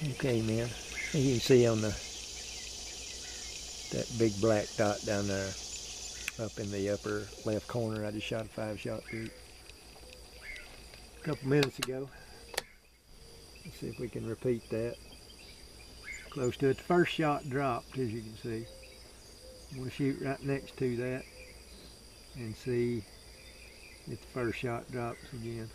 Okay, man. You can see on that big black dot down there up in the upper left corner, I just shot a 5-shot group a couple minutes ago. Let's see if we can repeat that. Close to it. The first shot dropped, as you can see. I'm going to shoot right next to that and see if the first shot drops again.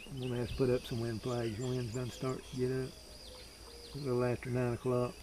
I'm going to have to put up some wind flags. The wind's done start to get up a little after 9 o'clock.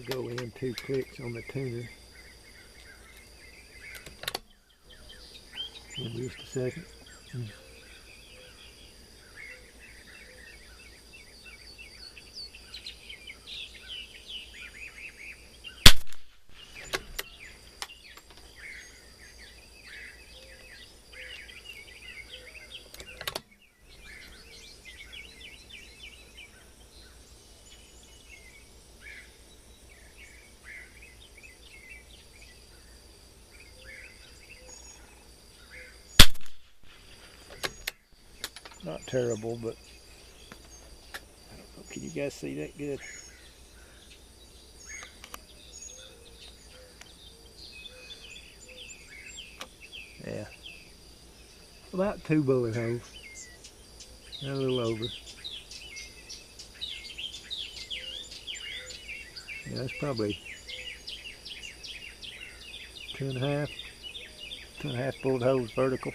Go in 2 clicks on the tuner in just a second. Not terrible, but I don't know, can you guys see that good? Yeah. About 2 bullet holes. A little over. Yeah, that's probably 2.5 bullet holes vertical.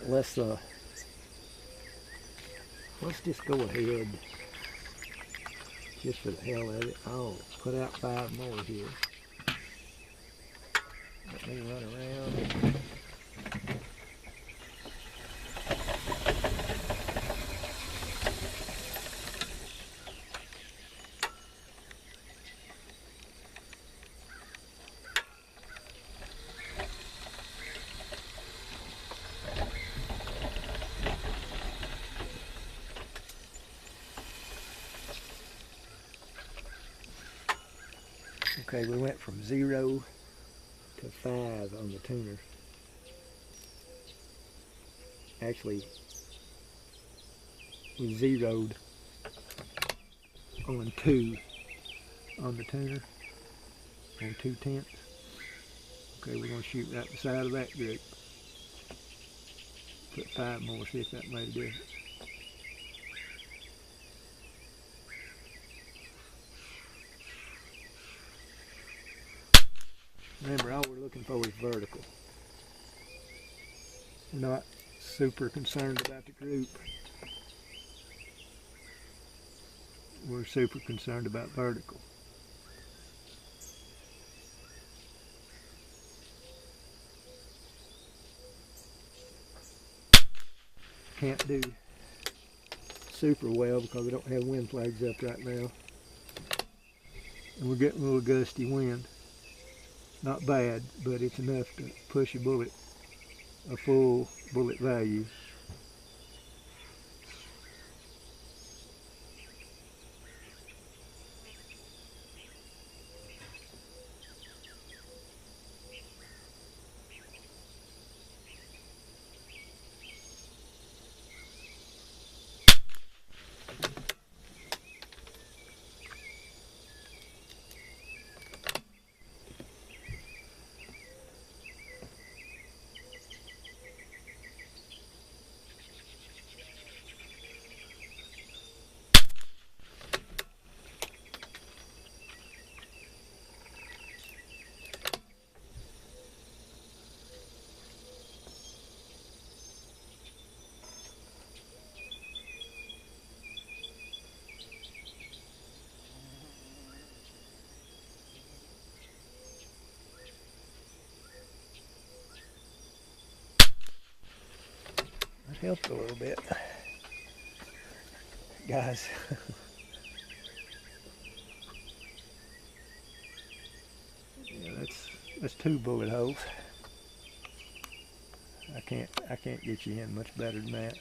Let's just go ahead, just for the hell of it. I'll put out 5 more here. Let me run around. Okay, we went from 0 to 5 on the tuner. Actually, we zeroed on 2 on the tuner, on 2/10. Okay, we're going to shoot right beside of that group. Put 5 more, see if that made a difference. Remember, all we're looking for is vertical. We're not super concerned about the group. We're super concerned about vertical. Can't do super well because we don't have wind flags up right now. And we're getting a little gusty wind. Not bad, but it's enough to push a bullet, a full bullet value. It helped a little bit. Guys. Yeah, that's 2 bullet holes. I can't get you in much better than that.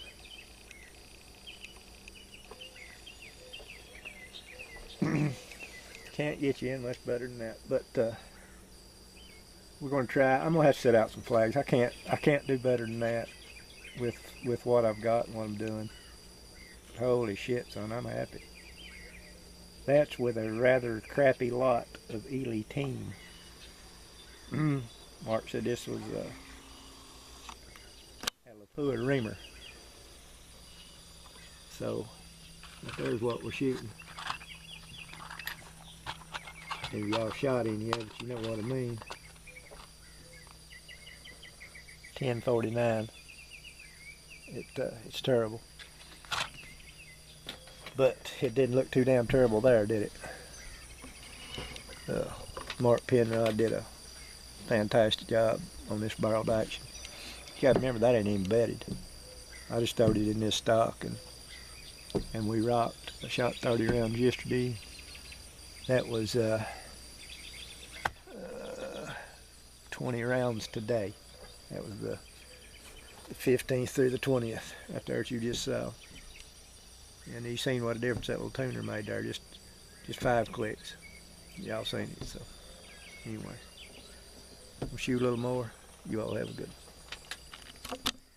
Can't get you in much better than that. But we're going to try. I'm gonna have to set out some flags. I can't do better than that with what I've got and what I'm doing. Holy shit, son, I'm happy. That's with a rather crappy lot of Ely team. Mark said this was a Lapua reamer. So there's what we're shooting. If y'all shot any of it, you know what I mean. 1049. It's terrible. But it didn't look too damn terrible there, did it? Mark Penrod did a fantastic job on this barreled action. You gotta remember that ain't even bedded. I just throwed it in this stock and we rocked. I shot 30 rounds yesterday. That was 20 rounds today. That was the 15th through the 20th. Right there that you just saw. And you seen what a difference that little tuner made there. Just 5 clicks. Y'all seen it. So anyway, we'll shoot a little more. You all have a good one.